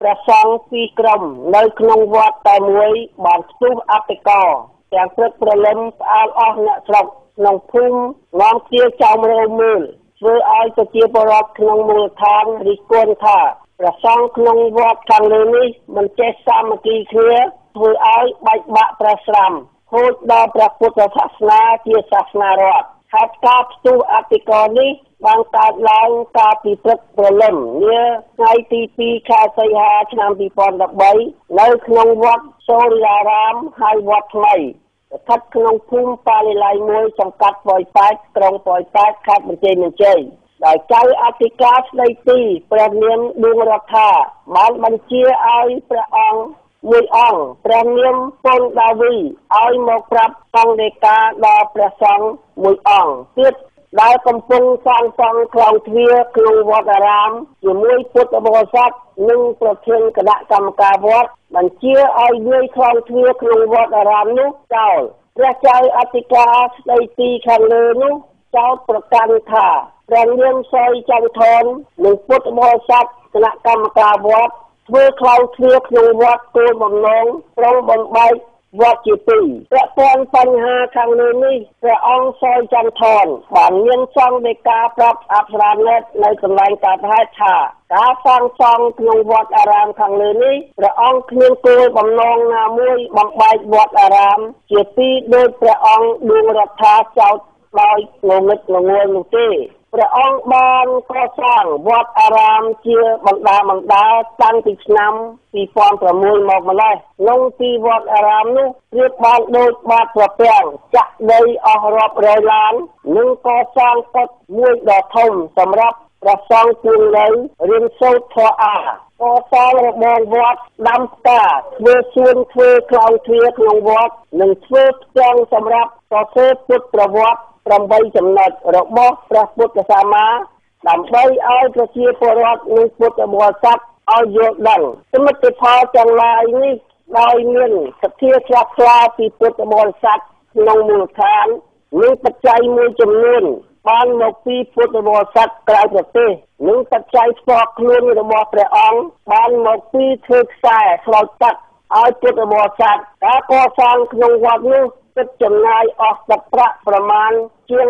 ព្រះសង្ឃពីរក្រុមនៅក្នុងវត្តតែមួយបានផ្ទុះអតិកោទាំងព្រឹកព្រលឹមផ្អើលអស់អ្នកស្រុកក្នុងភូមិនាំជាចៅមរមើលធ្វើឲ្យប្រជាពលរដ្ឋក្នុងមូលដ្ឋានរិះគន់ថាព្រះសង្ឃក្នុងវត្តខាងលើនេះមិនចេះសាមគ្គីគ្នាធ្វើឲ្យបែកបាក់ព្រះស្រាំហូចដល់ព្រះពុទ្ធសាសនាជាសាសនារដ្ឋហេតុការណ៍ផ្ទុះអតិកោនេះបានកើតឡើងកាលពីព្រឹកព្រលឹមនាថ្ងៃទី2ខែសីហាឆ្នាំ2013នៅក្នុងវត្តសូរិយារាមហៅវត្តថ្មីស្ថិតក្នុងភូមិប៉ាលីឡៃមួយសង្កាត់ប៉ោយប៉ែតក្រុងប៉ោយប៉ែតខេត្តបន្ទាយមានជ័យដោយចៅអធិការស្ដីទីព្រះនាមឌួងរដ្ឋាបានបញ្ជាឲ្យព្រះអង្គមួយអង្គព្រះនាមពនដាវីឲ្យមកប្រាប់សង្ឃដីកាដល់ព្រះសង្ឃមួយអង្គទៀតដែលកំពុងសាងសង់ខ្លងទ្វារក្នុងវត្តអារាមជាមួយពុទ្ធបរិស័ទនិងប្រធានគណៈកម្មការវត្តបញ្ជាឲ្យលាយខ្លងទ្វារក្នុងវត្តអារាមនោះចោលព្រះចៅអធិការស្ដីទីខាងលើនោះចោទប្រកាន់ថាព្រះនាមសយចន្ទថននិងពុទ្ធបរិស័ទគណៈកម្មការវត្តធ្វើខ្លងទ្វារក្នុងវត្តគោលបំណងប្រងបំបែកវត្តជាពីរពាក់ព័ន្ធបញ្ហាខាងលើនេះព្រះអង្គសយចន្ទថនបានមានសង្ឃដីកាប្រាប់អប្សរានិតនៅកន្លែងកើតហេតុថាការសាងសង់ក្នុងវត្តអារាមខាងលើនេះព្រះអង្គគ្មានគោលបំណងណាមួយបំបែកវត្តអារាមជាពីរដោយព្រះអង្គឌួងរដ្ឋាចោទដោយងងឹតងងល់នោះទេព្រះអង្គបានកសាងវត្តអារាមជាបណ្ដាតាំងពីឆ្នាំ2006មកម្លេះក្នុងទីវត្តអារាមនោះព្រៀបបានដូចបាតប្រពាំងចាក់ដីអស់រាប់រយឡាននិងកសាងកុដិមួយដ៏ធំសម្រាប់ព្រះសង្ឃគង់នៅរៀនសូត្រធម៌អាកសាងរបងវត្តដាំផ្កាធ្វើសួនធ្វើខ្លងទ្វារក្នុងវត្តនិងធ្វើផ្ទាំងសម្រាប់សរសេរពុទ្ធប្រវត្តិ8ចំណុចរបស់ព្រះពុទ្ធសាសនាដើម្បីឲ្យប្រជាពលរដ្ឋនិងពុទ្ធបរិស័ទឲ្យយល់ដឹងសមិទ្ធផលទាំងឡាយនេះដោយមានសទ្ធាជ្រះថ្លាពីពុទ្ធបរិស័ទក្នុងមូលដ្ឋាននិងបច្ច័យមួយចំនួនបានមកពីពុទ្ធបរិស័ទក្រៅប្រទេសនិងបច្ច័យផ្ទាល់ខ្លួនរបស់ព្រះអង្គបានមកពីធ្វើខ្សែស្រោចទឹកឲ្យពុទ្ធបរិស័ទការកសាងក្នុងវត្តនេះគិតចំណាយអស់ទឹកប្រាក់ប្រមាណជាង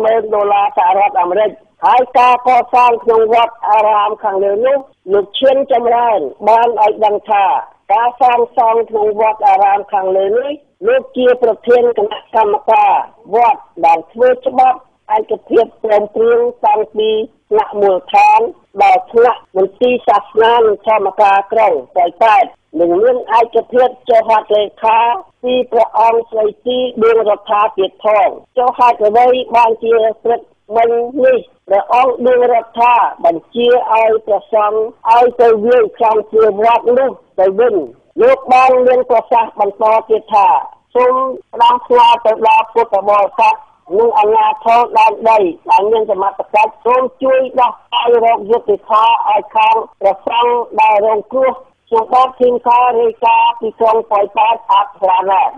$70,000សហរដ្ឋអាមេរិកហើយការកសាងក្នុងវត្តអារាមខាងលើនោះលោកឈៀនចម្រើនបានឲ្យដឹងថាការសាងសង់ក្នុងវត្តអារាមខាងលើនេះលោកជាប្រធានគណៈកម្មការវត្តដែលធ្វើច្បាប់ឯកភាពព្រមព្រៀងតាំងពីថ្នាក់មូលដ្ឋានដល់ថ្នាក់មន្ទីរសាសនានិងធម្មការក្រុងប៉ោយប៉ែតនិងមានឯកភាពចុះហត្ថលេខាពីព្រះអង្គស្ដីទីឌួងរដ្ឋាទៀតផងចុះហត្ថអ្វីបានជាព្រឹកមិញនេះព្រះអង្គឌួងរដ្ឋាបញ្ជាឲ្យព្រះសង្ឃឲ្យទៅវាយខ្លងទ្វារវត្តនោះទៅវិញលោកបានមានប្រសាសន៍បន្តទៀតថាសូមផ្ដាំផ្ញើទៅដល់ពុទ្ធបរិស័ទនិងអាជ្ញាធរដែនដីដែលមានសមត្ថកិច្ចសូមជួយដោះស្រាយរោគយុត្តិធម៌ឲ្យខាងព្រះសង្ឃដែលរងគ្រោះខ្ញុំបានធីមការរាយការណ៍ពីក្រុងប៉ោយប៉ែតអប្សរានិត